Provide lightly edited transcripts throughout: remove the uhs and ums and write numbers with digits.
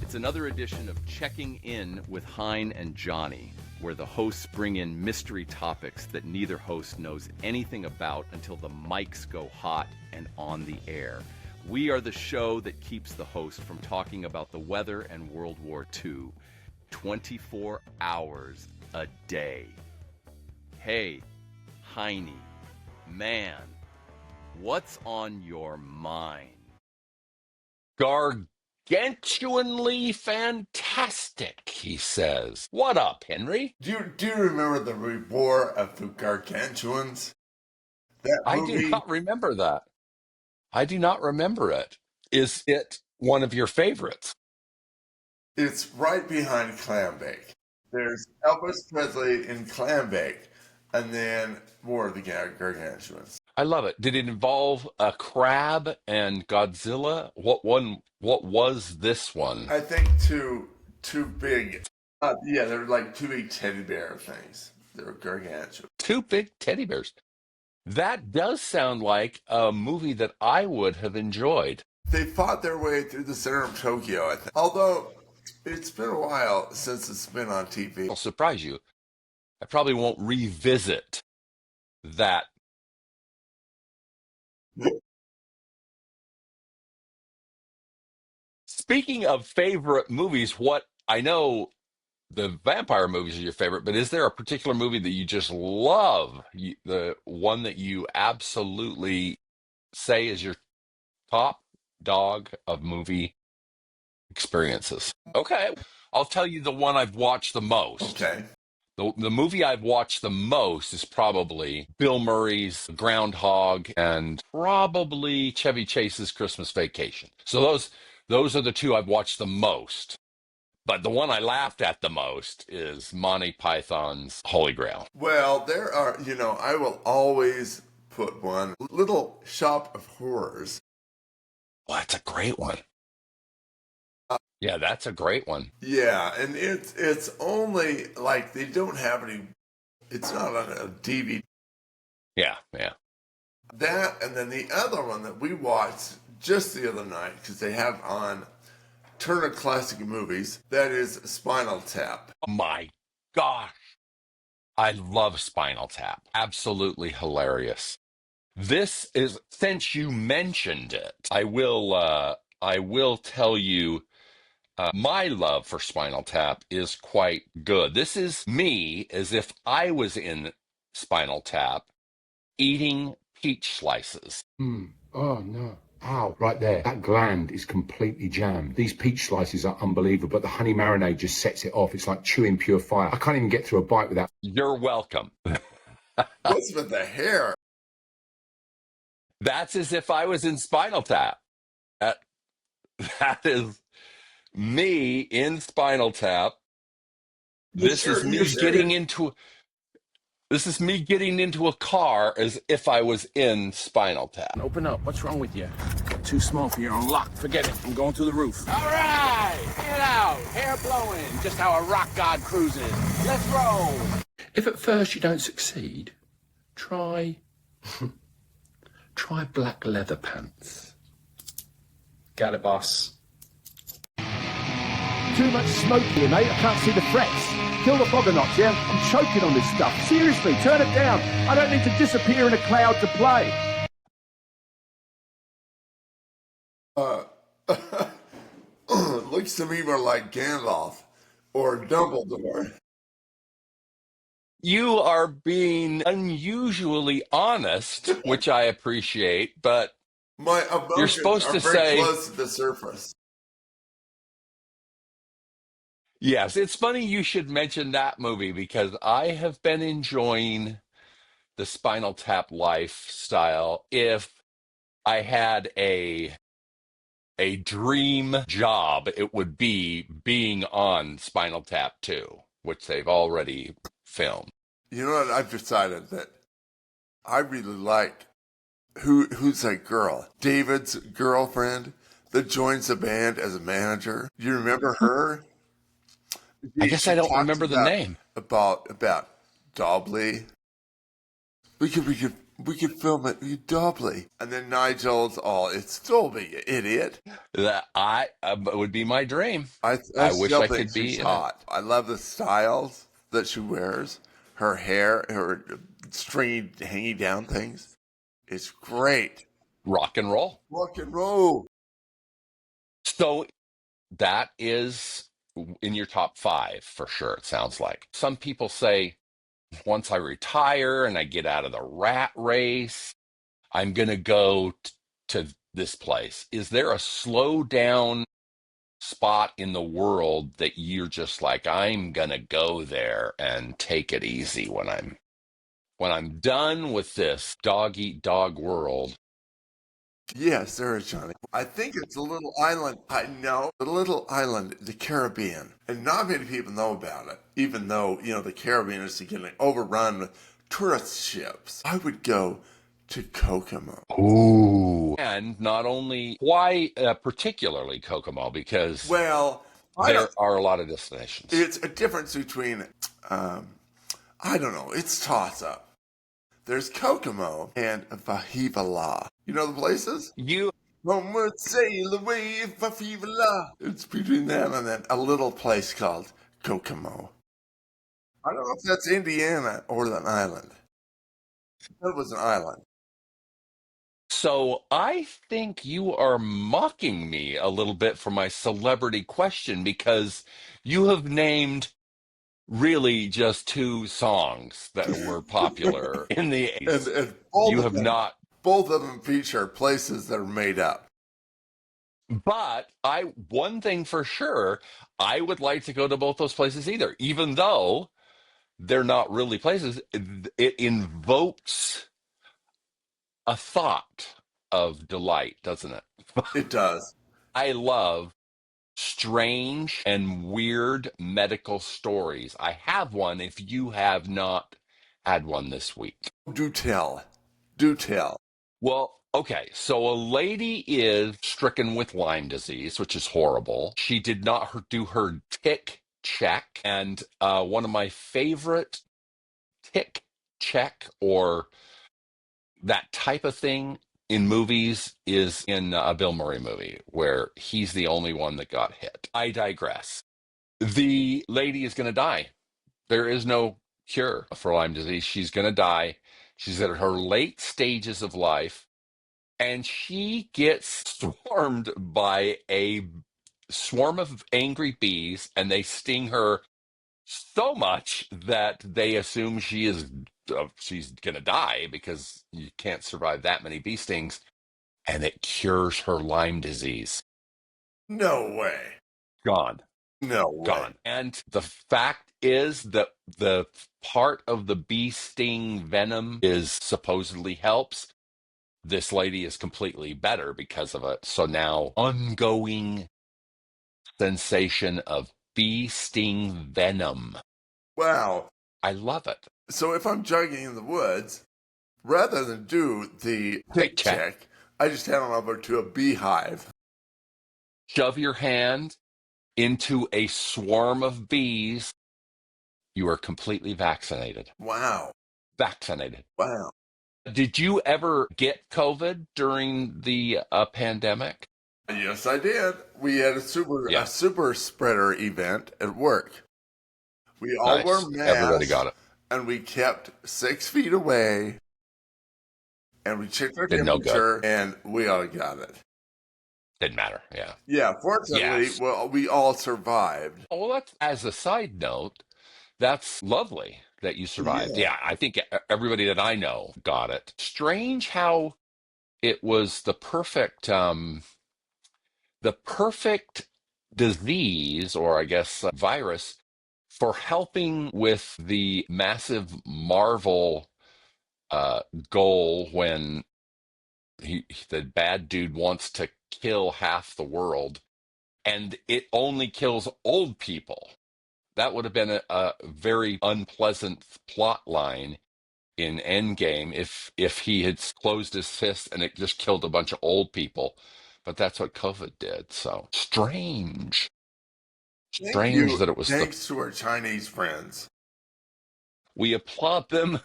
It's another edition of Checking In with Hein and Johnny, where the hosts bring in mystery topics that neither host knows anything about until the mics go hot and on the air. We are the show that keeps the host from talking about the weather and World War II 24 hours a day. Hey, Heine, man, what's on your mind? Gargantuanly fantastic, he says. What up, Henry? Do you remember the War of the Gargantuans? That movie? I do not remember that. I do not remember it. Is it one of your favorites? It's right behind Clambake. There's Elvis Presley in Clambake, and then War of the Gargantuans. I love it. Did it involve a crab and Godzilla? What was this one? I think two big. Yeah, they're like two big teddy bear things. They're gargantuan. Two big teddy bears. That does sound like a movie that I would have enjoyed. They fought their way through the center of Tokyo, I think. Although it's been a while since it's been on TV. I'll surprise you. I probably won't revisit that. Speaking of favorite movies, what I know the vampire movies are your favorite, but is there a particular movie that you just love? The one that you absolutely say is your top dog of movie experiences? Okay. I'll tell you the one I've watched the most. Okay. The movie I've watched the most is probably Bill Murray's Groundhog and probably Chevy Chase's Christmas Vacation. So those are the two I've watched the most. But the one I laughed at the most is Monty Python's Holy Grail. Well, there are, I will always put one, Little Shop of Horrors. Well, that's a great one. Yeah, that's a great one. Yeah, and it's only like they don't have any. It's not on a DVD. Yeah. That, and then the other one that we watched just the other night because they have on Turner Classic Movies. That is Spinal Tap. Oh my gosh, I love Spinal Tap. Absolutely hilarious. This is, since you mentioned it, I will tell you. My love for Spinal Tap is quite good. This is me as if I was in Spinal Tap eating peach slices. Oh, no. Ow, right there. That gland is completely jammed. These peach slices are unbelievable, but the honey marinade just sets it off. It's like chewing pure fire. I can't even get through a bite without... You're welcome. What's with the hair? That's as if I was in Spinal Tap. That is... me in Spinal Tap. This is me getting into a car as if I was in Spinal Tap. Open up. What's wrong with you? Too small for your own lock. Forget it. I'm going through the roof. All right. Get out. Hair blowing. Just how a rock god cruises. Let's roll. If at first you don't succeed, try black leather pants. Got it, boss. Too much smoke here, mate. I can't see the frets. Kill the boggernots, yeah? I'm choking on this stuff. Seriously, turn it down. I don't need to disappear in a cloud to play. Looks to me more like Gandalf or Dumbledore. You are being unusually honest, which I appreciate, but my emotions you're supposed are to very say close to the surface. Yes, it's funny you should mention that movie because I have been enjoying the Spinal Tap lifestyle. If I had a dream job, it would be being on Spinal Tap 2, which they've already filmed. You know what? I've decided that I really like who's that girl? David's girlfriend that joins the band as a manager. You remember her? I guess I don't remember the name. About Dobley. We could We could film it doubly. And then Nigel's all, it's Dolby, you idiot. That would be my dream. I I wish still I think could be she's in it. hot. I love the styles that she wears. Her hair, her stringy, hanging down things. It's great. Rock and roll. Rock and roll. So that is in your top 5 for sure, it sounds like. Some people say, once I retire and I get out of the rat race, I'm going to go to this place. Is there a slow down spot in the world that you're just like, I'm going to go there and take it easy when I'm done with this dog eat dog world? Yes, there is, Johnny. I think it's a little island. I know. A little island, the Caribbean. And not many people know about it, even though, the Caribbean is getting overrun with tourist ships. I would go to Kokomo. Ooh. And not only, why particularly Kokomo? Because there are a lot of destinations. It's a difference between, I don't know, it's toss-up. There's Kokomo and Vahivala. You know the places? One would sail away Vahivala. It's between them and then a little place called Kokomo. I don't know if that's Indiana or an island. That was an island. So I think you are mocking me a little bit for my celebrity question, because you have named really just 2 songs that were popular in the 80s. And you have not. Both of them feature places that are made up. But one thing for sure, I would like to go to both those places either, even though they're not really places. It invokes a thought of delight, doesn't it? It does. I love strange and weird medical stories. I have one if you have not had one this week. Do tell. Do tell. Well, okay, so a lady is stricken with Lyme disease, which is horrible. She did not do her tick check, and one of my favorite tick check or that type of thing in movies is in a Bill Murray movie where he's the only one that got hit. I digress. The lady is going to die. There is no cure for Lyme disease. She's going to die. She's at her late stages of life, and she gets swarmed by a swarm of angry bees, and they sting her so much that they assume she's going to die, because you can't survive that many bee stings, and it cures her Lyme disease. No way. Gone. No way. Gone. And the fact is that the part of the bee sting venom is supposedly helps. This lady is completely better because of it. So now, ongoing sensation of bee sting venom. Wow. I love it. So if I'm jogging in the woods, rather than do the tick check, I just head on over to a beehive. Shove your hand into a swarm of bees. You are completely vaccinated. Wow. Vaccinated. Wow. Did you ever get COVID during the pandemic? Yes, I did. We had a super spreader event at work. We all wore masks. Everybody got it. And we kept 6 feet away. And we checked our temperature, and we all got it. Didn't matter, yeah. Yeah, fortunately, well, we all survived. Oh, well, that's, as a side note, that's lovely that you survived. Yeah, I think everybody that I know got it. Strange how it was the perfect disease, or I guess virus, for helping with the massive Marvel goal when the bad dude wants to kill half the world, and it only kills old people. That would have been a very unpleasant plot line in Endgame if he had closed his fist and it just killed a bunch of old people. But that's what COVID did. So strange. That it was. Thanks to our Chinese friends. We applaud them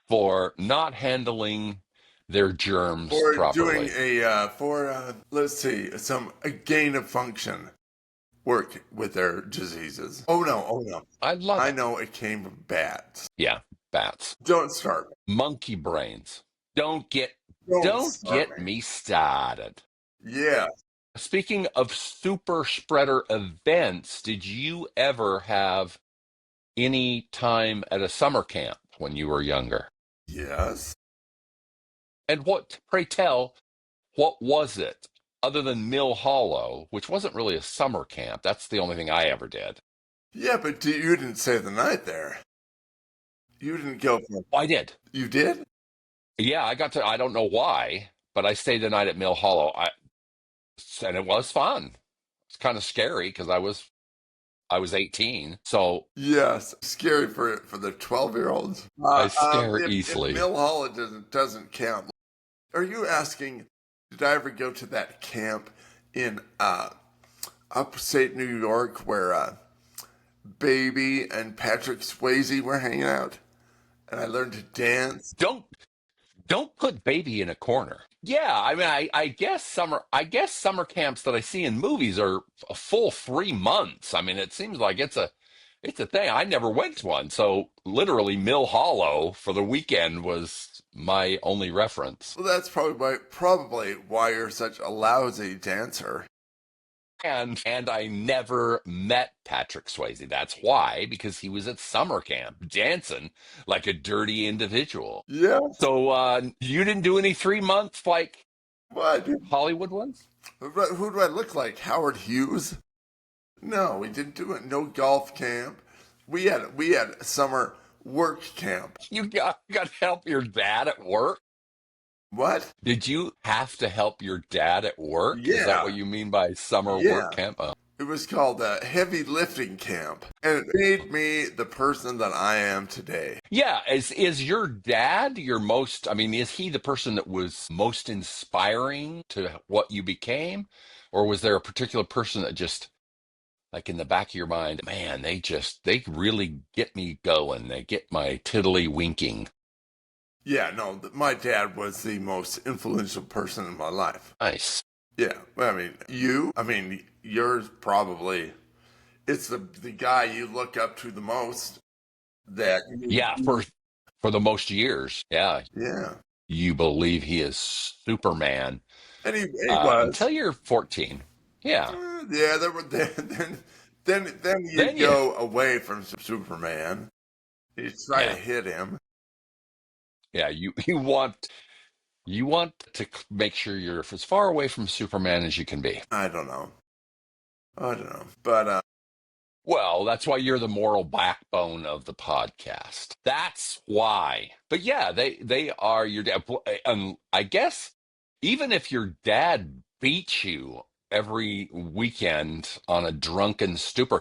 for not handling their germs For properly. doing let's see, a gain of function work with their diseases. Oh no. I love it. I know it came from bats. Yeah, bats. Don't start me. Monkey brains. Don't get start me started. Yeah. Speaking of super spreader events, did you ever have any time at a summer camp when you were younger? Yes. And pray tell, what was it other than Mill Hollow, which wasn't really a summer camp? That's the only thing I ever did. Yeah, but you didn't stay the night there. You didn't go for... Oh, I did. You did? Yeah, I don't know why, but I stayed the night at Mill Hollow. And it was fun. It's kind of scary because I was 18, so yes, scary for the 12-year-olds. I scare easily. If Mill Hollow doesn't count. Are you asking? Did I ever go to that camp in upstate New York where Baby and Patrick Swayze were hanging out, and I learned to dance? Don't put Baby in a corner. Yeah, I mean, I guess summer camps that I see in movies are a full 3 months. I mean, it seems like it's a thing. I never went to one, so literally Mill Hollow for the weekend was my only reference. Well, that's probably why you're such a lousy dancer. And I never met Patrick Swayze. That's why, because he was at summer camp dancing like a dirty individual. Yeah. So you didn't do any 3 months like what Hollywood ones? Who do I look like? Howard Hughes? No, we didn't do it. No golf camp. We had summer work camp. You got to help your dad at work? What? Did you have to help your dad at work? Yeah. Is that what you mean by summer work camp? It was called a heavy lifting camp, and it made me the person that I am today. Yeah. Is your dad is he the person that was most inspiring to what you became? Or was there a particular person that just, like in the back of your mind, man, they really get me going. They get my tiddly winking. Yeah, no, my dad was the most influential person in my life. Nice. Yeah, yours probably, it's the guy you look up to the most. Yeah, for the most years. Yeah. Yeah. You believe he is Superman. And he was. Until you're 14. Yeah. Yeah, then you go away from Superman. You try to hit him. Yeah, you want to make sure you're as far away from Superman as you can be. I don't know, but well, that's why you're the moral backbone of the podcast. That's why. But yeah, they are your dad. I guess even if your dad beats you every weekend on a drunken stupor,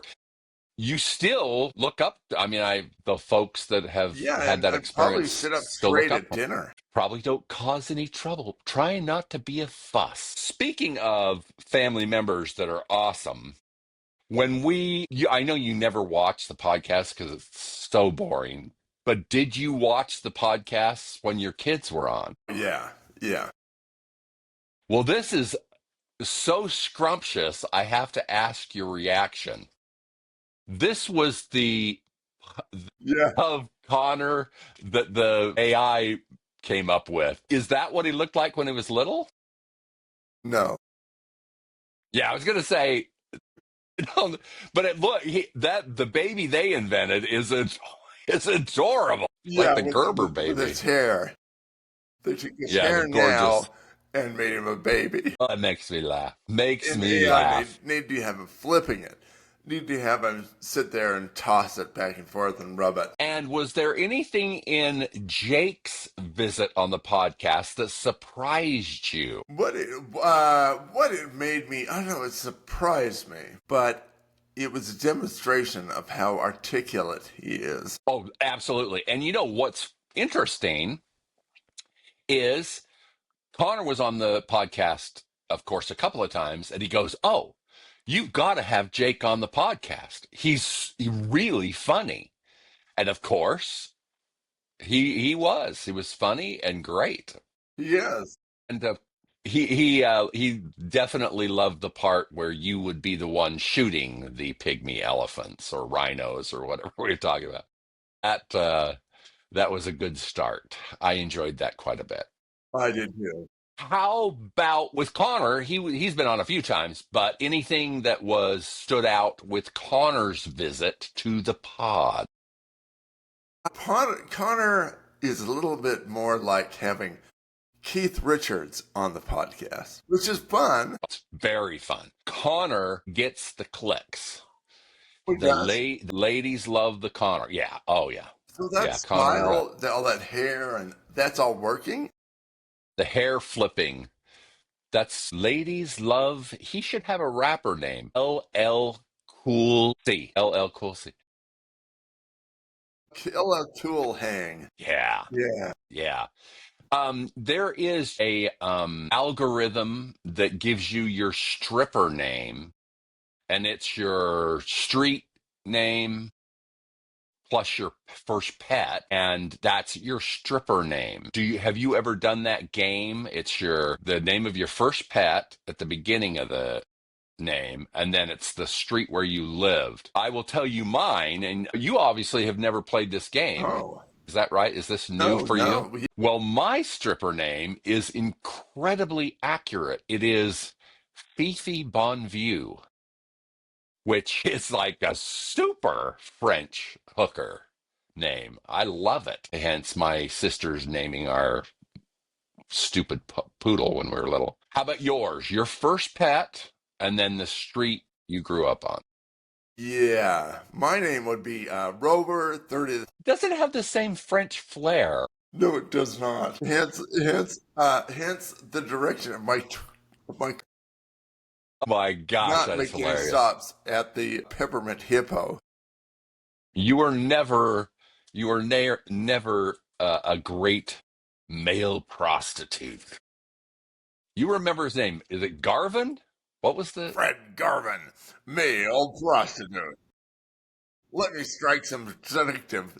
you still look up. The folks that have had that experience probably sit up straight at dinner. Probably don't cause any trouble. Try not to be a fuss. Speaking of family members that are awesome, I know you never watch the podcast because it's so boring, but did you watch the podcasts when your kids were on? Yeah. Well, this is so scrumptious, I have to ask your reaction. This was of Connor that the AI came up with. Is that what he looked like when he was little? No. Yeah, I was going to say, no, but the baby they invented is adorable. Like the Gerber baby. With his hair. They took his hair now and made him a baby. Oh, it makes me laugh. Makes me laugh. Need to have him flipping it. Need to have him sit there and toss it back and forth and rub it. And was there anything in Jake's visit on the podcast that surprised you? What it made me, I don't know, it surprised me, but it was a demonstration of how articulate he is. Oh, absolutely. And you know what's interesting is Connor was on the podcast, of course, a couple of times, and he goes, "Oh, you've got to have Jake on the podcast. He's really funny." And of course, He was. He was funny and great. Yes. And he definitely loved the part where you would be the one shooting the pygmy elephants or rhinos or whatever we're talking about. That was a good start. I enjoyed that quite a bit. I did too. How about with Connor? He's been on a few times, but anything that was stood out with Connor's visit to the pod? Connor is a little bit more like having Keith Richards on the podcast, which is fun. It's very fun. Connor gets the clicks. Oh, The ladies love the Connor. Yeah. Oh, yeah. So that smile, all that hair, and that's all working? The hair flipping. That's ladies love. He should have a rapper name. LL Cool C. LL Cool C. Kill a tool hang. Yeah. Yeah. Yeah. There is a algorithm that gives you your stripper name, and it's your street name plus your first pet, and that's your stripper name. Have you ever done that game? It's the name of your first pet at the beginning of the name, and then it's the street where you lived. I will tell you mine, and you obviously have never played this game. Oh. Is that right? Is this new for you? Well, my stripper name is incredibly accurate. It is Fifi Bonview, which is like a super French hooker name. I love it. Hence my sister's naming our stupid poodle when we were little. How about yours? Your first pet and then the street you grew up on. Yeah. My name would be Rover 30. Does it have the same French flair? No, it does not. Hence the direction of my Oh my gosh, not that is making hilarious. stops at the Peppermint Hippo. You were never a great male prostitute. You remember his name? Is it Garvin? What was the Fred Garvin, male prostitute. Let me strike some seductive.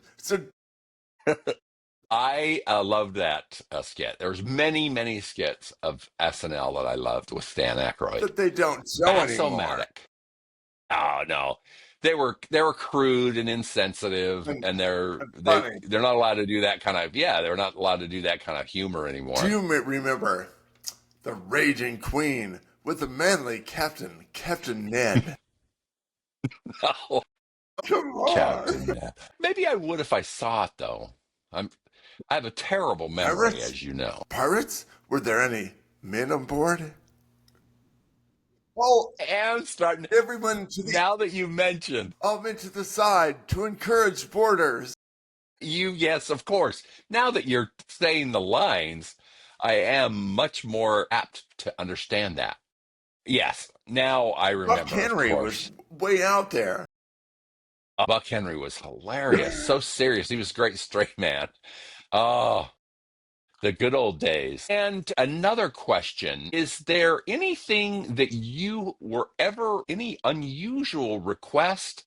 I loved that skit. There's many skits of SNL that I loved with Stan Aykroyd. That they don't show anymore. Oh no, they were crude and insensitive, and they're not allowed to do that kind of they're not allowed to do that kind of humor anymore. Do you remember the Raging Queen with the manly Captain Ned? No. Come on. Captain Ned. Maybe I would if I saw it though. I have a terrible memory, as you know. Pirates? Were there any men on board? Oh, and starting everyone to now that you mentioned, all men to the side to encourage boarders. Yes, of course. Now that you're saying the lines, I am much more apt to understand that. Yes, now I remember. Buck Henry was way out there. Buck Henry was hilarious, so serious. He was a great straight man. Oh, the good old days. And another question, is there anything that you were ever, any unusual request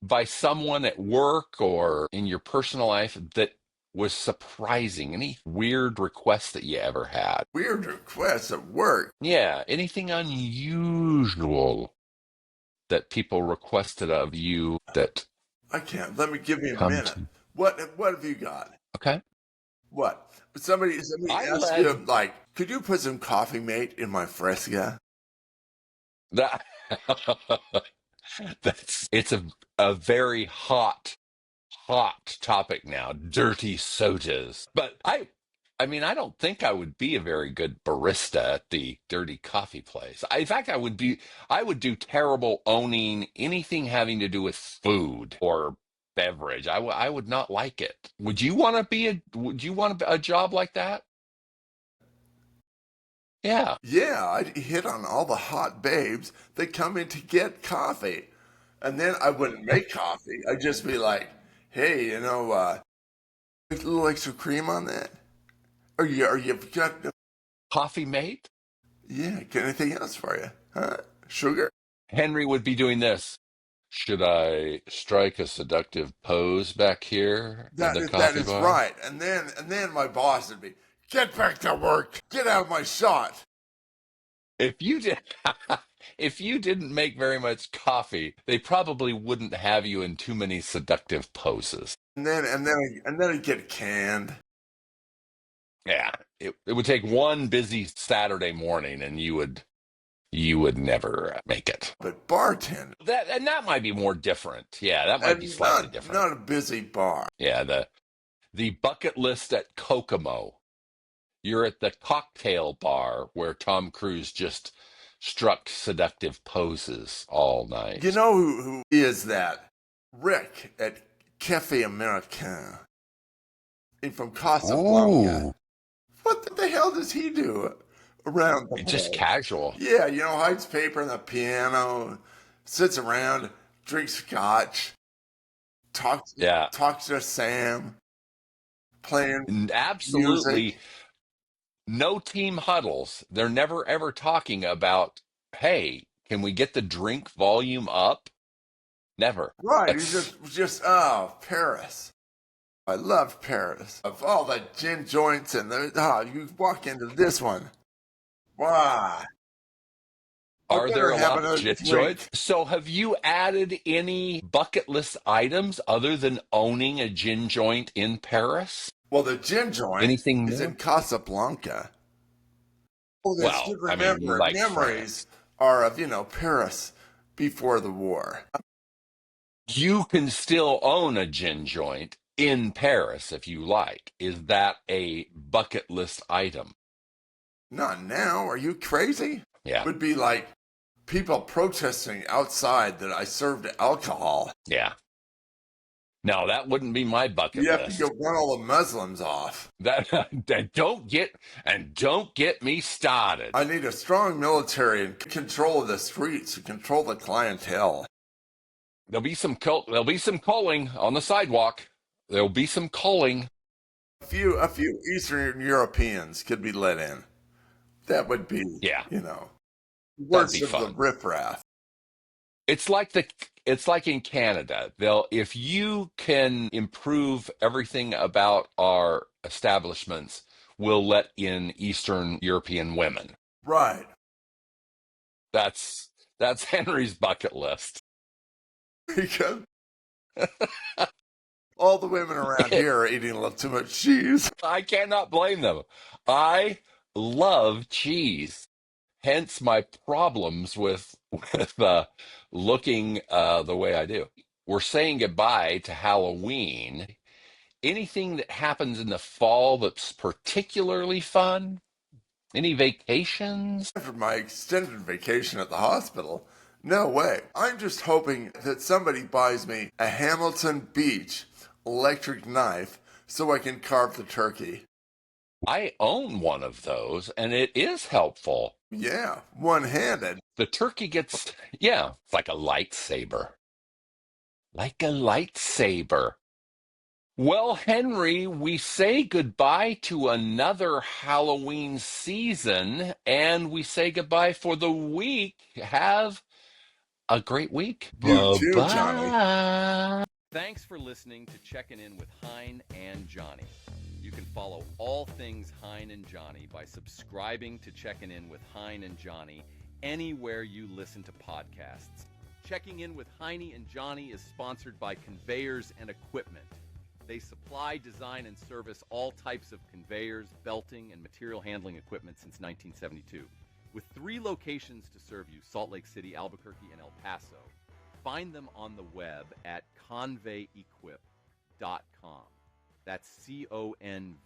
by someone at work or in your personal life that was surprising? Any weird requests that you ever had? Weird requests at work? Yeah, anything unusual that people requested of you that... I can't. Let me give you a minute. What have you got? Okay. What? Somebody asked you, like, could you put some coffee mate in my Fresca? It's a very hot topic now, dirty sodas. But I mean, I don't think I would be a very good barista at the dirty coffee place. In fact, I would do terrible owning anything having to do with food or beverage. I would not like it. Would you want a job like that? Yeah. Yeah, I'd hit on all the hot babes that come in to get coffee. And then I wouldn't make coffee. I'd just be like, hey, a little extra cream on that? Or you've got coffee mate? Yeah, anything else for you? Huh? Sugar? Henry would be doing this. Should I strike a seductive pose back here in the That coffee is bar? right. And then my boss would be, get back to work. Get out of my shot. If you did, if you didn't make very much coffee, they probably wouldn't have you in too many seductive poses. And then I'd get canned. Yeah, it would take one busy Saturday morning, and you would never make it. But bartender. That might be more different. Yeah, that might be And slightly different. not a busy bar. Yeah, the bucket list at Kokomo. You're at the cocktail bar where Tom Cruise just struck seductive poses all night. You know who is that? Rick at Cafe Americain. From Casablanca. Ooh, What the hell does he do around the just bar? casual. Yeah, hides paper on the piano, sits around, drinks scotch, talks Yeah, to Sam, playing absolutely. music. No team huddles. They're never ever talking about, hey, can we get the drink volume up? Never. Right, he's That's just Paris. I love Paris. Of all the gin joints and you walk into this one. Wow. I Are there better a have lot of another shit drink. joints? So have you added any bucket list items other than owning a gin joint in Paris? Well, the gin joint Anything is in new? Casablanca. Oh, that's Well, good. I mean, you Remember, like memories France. are of, Paris before the war. You can still own a gin joint in Paris if you like. Is that a bucket list item? Not now. Are you crazy? Yeah. Would be like people protesting outside that I served alcohol. Yeah. No, that wouldn't be my bucket You have to list. go run all the Muslims off. That don't get me started. I need a strong military and control of the streets and control the clientele. There'll be some culling on the sidewalk. There'll be some culling. A few Eastern Europeans could be let in. That would be, Yeah, that'd worst be of the fun. riffraff. It's like in Canada. If you can improve everything about our establishments, we'll let in Eastern European women. Right. That's Henry's bucket list. Because all the women around here are eating a little too much cheese. I cannot blame them. I love cheese. Hence my problems with looking the way I do. We're saying goodbye to Halloween. Anything that happens in the fall that's particularly fun? Any vacations? After my extended vacation at the hospital, no way. I'm just hoping that somebody buys me a Hamilton Beach electric knife so I can carve the turkey. I own one of those, and it is helpful. Yeah, one-handed. The turkey gets, yeah, it's like a lightsaber. Like a lightsaber. Well, Henry, we say goodbye to another Halloween season, and we say goodbye for the week. Have a great week. You too, Johnny. Bye-bye. Thanks for listening to Checking In with Hein and Johnny. You can follow all things Hein and Johnny by subscribing to Checking In with Hein and Johnny anywhere you listen to podcasts. Checking In with Hein and Johnny is sponsored by Conveyors and Equipment. They supply, design, and service all types of conveyors, belting, and material handling equipment since 1972. With 3 locations to serve you, Salt Lake City, Albuquerque, and El Paso. Find them on the web at conveyequip.com. That's ConveyeEquip.com.